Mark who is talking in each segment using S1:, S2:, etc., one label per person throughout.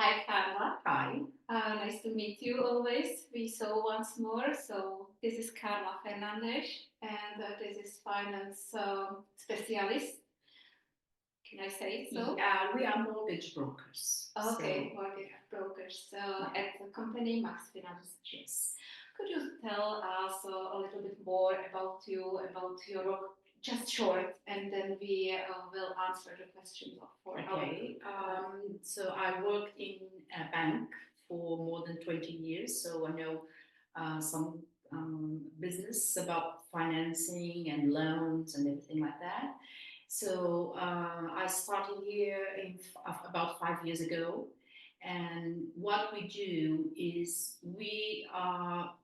S1: hi Carla.
S2: Hi.
S1: Nice to meet you always. We saw once more. So this is Carla Fernandez, and this is finance specialist. Can I say it so?
S2: Yeah, we are mortgage brokers.
S1: Okay, mortgage brokers at the company Max Finance.
S2: Yes.
S1: Could you tell us a little bit more about you, about your work, just short, and then we will answer the questions for
S2: Okay. So I worked in a bank for more than 20 years, so I know some business about financing and loans and everything like that. So I started here about 5 years ago, and what we do is we are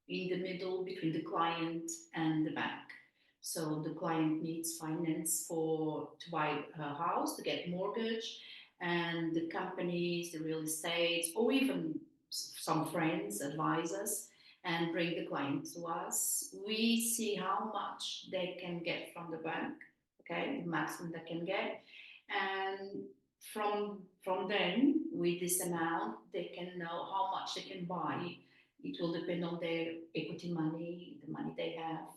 S2: in the middle between the client and the bank. So the client needs finance to buy her house, to get mortgage, and the companies, the real estate, or even some friends advise us and bring the client to us. We see how much they can get from the bank, okay, the maximum they can get, and from then, with this amount, they can know how much they can buy. It will depend on their equity money, the money they have,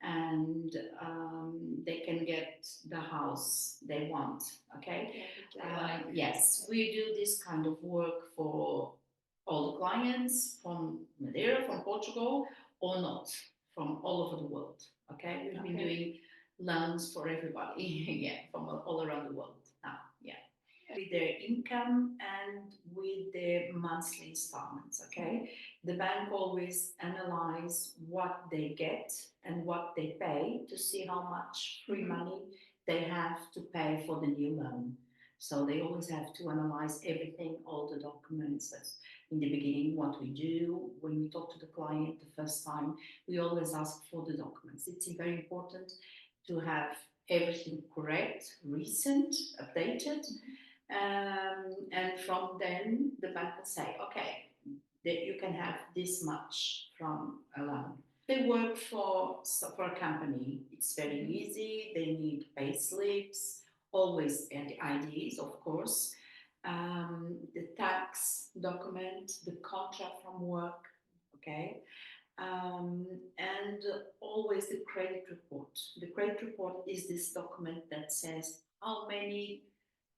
S2: and they can get the house they want. Okay. Yes, we do this kind of work for all the clients from Madeira, from Portugal, or not, from all over the world. Okay, we've been doing loans for everybody. Yeah, from all around the world now. Yeah, with their income and with their monthly installments. Okay, the bank always analyze what they get and what they pay to see how much free money they have to pay for the new loan. So they always have to analyze everything, all the documents. That's in the beginning what we do when we talk to the client the first time. We always ask for the documents. It's very important to have everything correct, recent, updated. And from then the bank will say, okay, that you can have this much from a loan. They work for a company. It's very easy. They need pay slips, always, and IDs, of course. The tax document, the contract from work, okay, and always the credit report. The credit report is this document that says how many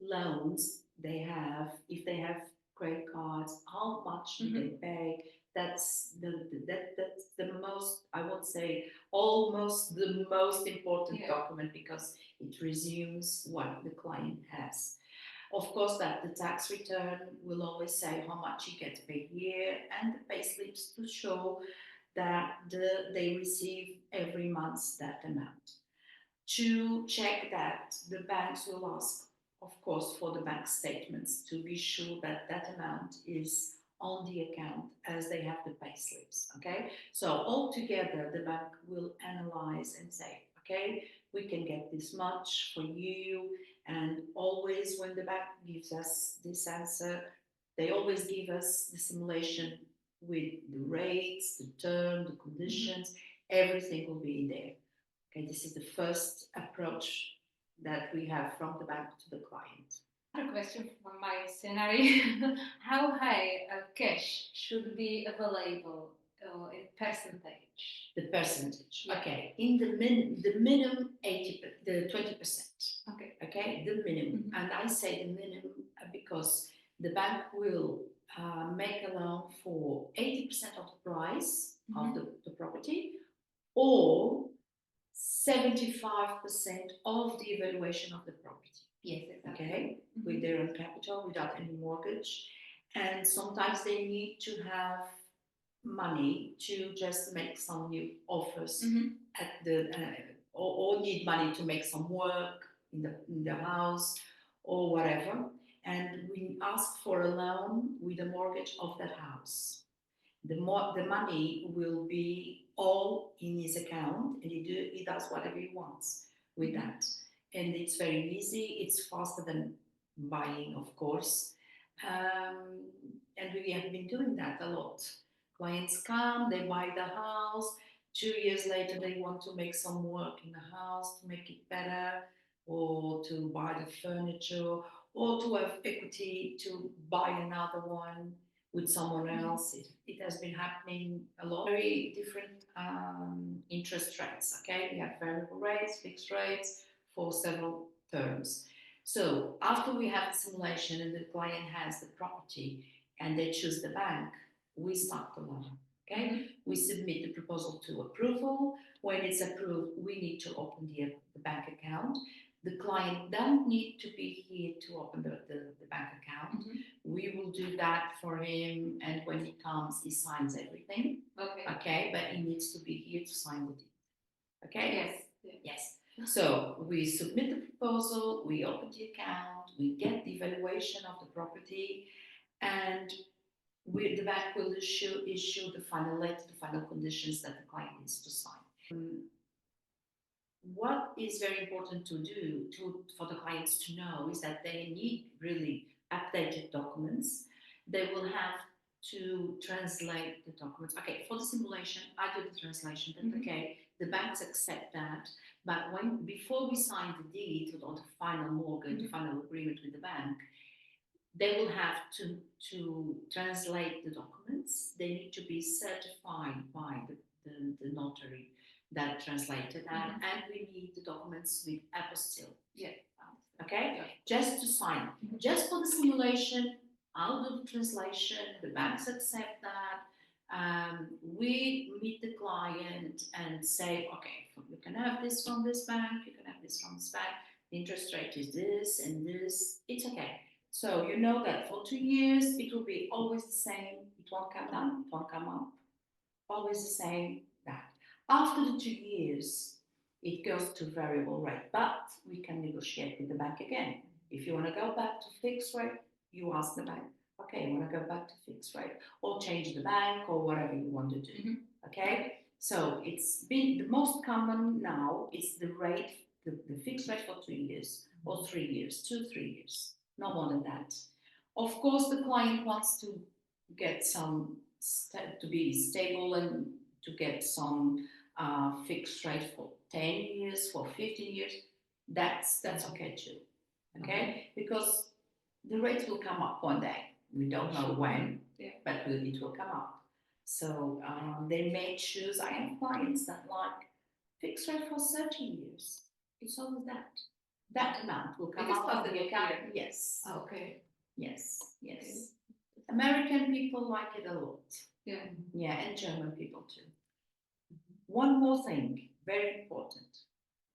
S2: loans they have, if they have credit cards, how much do they pay. That's the most, I won't say almost the most important document, because it resumes what the client has. Of course, that the tax return will always say how much you get per year, and the pay slips to show that they receive every month that amount. To check that, the banks will ask, of course, for the bank statements to be sure that that amount is on the account as they have the pay slips. Okay, so altogether the bank will analyze and say, okay, we can get this much for you. And always when the bank gives us this answer, they always give us the simulation with the rates, the term, the conditions, everything will be in there. Okay, this is the first approach that we have from the bank to the client.
S1: Another question from my scenario. How high cash should be available in percentage?
S2: The percentage. Yeah. Okay. In the minimum 20%. Okay. The minimum. And I say the minimum because the bank will make a loan for 80% of the price of the property, or 75% of the evaluation of the property.
S1: Yes, exactly.
S2: Okay, with their own capital, without any mortgage. And sometimes they need to have money to just make some new offers at the, or need money to make some work in the house or whatever. And we ask for a loan with a mortgage of that house. The money will be all in his account, and he does whatever he wants with that. And it's very easy. It's faster than buying, of course. And we have been doing that a lot. Clients come, they buy the house. 2 years later, they want to make some work in the house to make it better, or to buy the furniture, or to have equity to buy another one with someone else. It has been happening a lot. Very different interest rates, okay? We have variable rates, fixed rates for several terms. So after we have the simulation and the client has the property and they choose the bank, we start the loan, okay? We submit the proposal to approval. When it's approved, we need to open the bank account. The client don't need to be here to open the bank account. We will do that for him, and when he comes, he signs everything. Okay, but he needs to be here to sign the deed. Okay? Yes. So we submit the proposal, we open the account, we get the evaluation of the property, and the bank will issue the final letter, the final conditions that the client needs to sign. What is very important to do for the clients to know is that they need really updated documents. They will have to translate the documents. Okay, for the simulation, I do the translation. That's okay. The banks accept that. But before we sign the deed or the final mortgage, the final agreement with the bank, they will have to translate the documents. They need to be certified by the notary that translated that, and we need the documents with apostille. Okay, just to sign. Just for the simulation, I'll do the translation. The banks accept that. We meet the client and say, okay, you can have this from this bank, you can have this from this bank. The interest rate is this and this. It's okay. So you know that for 2 years it will be always the same. It won't come down, it won't come up. Always the same. That. After the 2 years, it goes to variable rate, but we can negotiate with the bank again. If you want to go back to fixed rate, you ask the bank, okay, you want to go back to fixed rate, or change the bank, or whatever you want to do. Okay, so it's been the most common now is the rate, the fixed rate for 2 years or 3 years, 2-3 years, no more than that. Of course, the client wants to get some to be stable and to get some fixed rate for 10 years, for 15 years, that's okay too, okay? Because the rates will come up one day. We don't know when, but it will come up. So they may choose, I have clients that like fixed rate for 30 years. It's always that. That amount will come up on the account. Yes.
S1: Okay.
S2: Yes. American people like it a lot. Yeah, and German people too. One more thing, very important.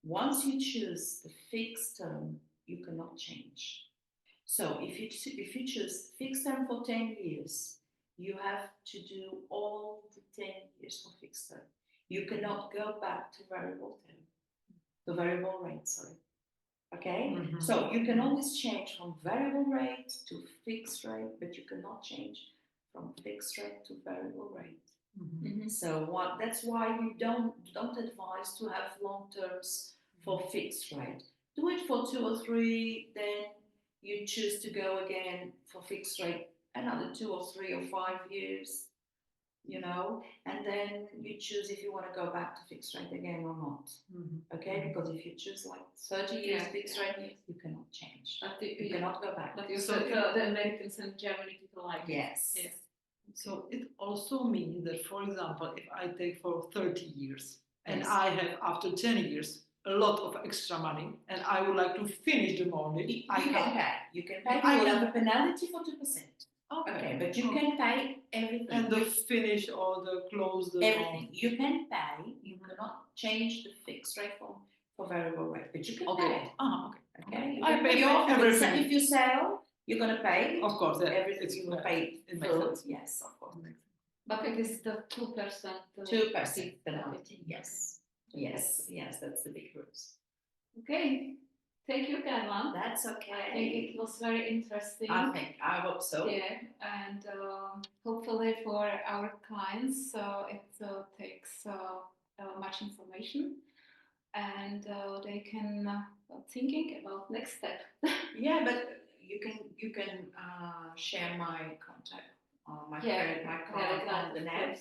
S2: Once you choose the fixed term, you cannot change. So if you choose fixed term for 10 years, you have to do all the 10 years for fixed term. You cannot go back to variable term, the variable rate, sorry. Okay? So you can always change from variable rate to fixed rate, but you cannot change from fixed rate to variable rate. So that's why we don't advise to have long terms for fixed rate. Do it for 2 or 3, then you choose to go again for fixed rate another 2 or 3 or 5 years, you know, and then you choose if you want to go back to fixed rate again or not. Okay, because if you choose like 30 years fixed rate, you cannot change. You cannot go back.
S1: But you said the Americans and German people like
S2: yes.
S3: So it also means that, for example, if I take for 30 years and I have after 10 years a lot of extra money and I would like to finish the mortgage,
S2: you can pay. You will have a penalty for 2%. Okay, but you can pay everything.
S3: And the finish or the close the
S2: everything. You can pay. You cannot change the fixed rate for variable rate, but you can pay. Okay.
S3: I pay everything.
S2: If you sell, you're going to pay.
S3: Of course,
S2: everything you will pay.
S3: It makes sense.
S2: Yes, of course.
S1: But it is the 2%.
S2: 2% penalty. Yes, that's the big rules.
S1: Okay. Thank you, Carla.
S2: That's okay.
S1: I think it was very interesting.
S2: I hope so.
S1: Yeah, and hopefully for our clients, it takes much information, and they can thinking about next step.
S2: Yeah, but you can share my contact, my card on the net.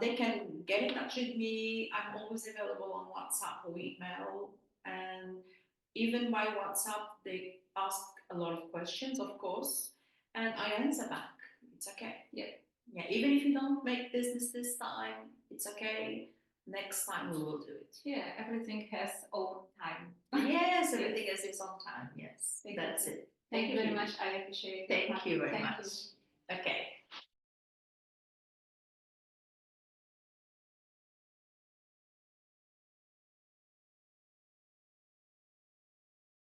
S2: They can get in touch with me. I'm always available on WhatsApp or email, and even by WhatsApp, they ask a lot of questions, of course, and I answer back. It's okay.
S1: Yeah.
S2: Yeah, even if you don't make business this time, it's okay. Next time we will do it.
S1: Yeah, everything has own time.
S2: Yes, everything has its own time. Yes,
S1: Exactly.
S2: that's it.
S1: Thank you very much. I appreciate it.
S2: Thank you very
S1: Thank
S2: much.
S1: you.
S2: Okay.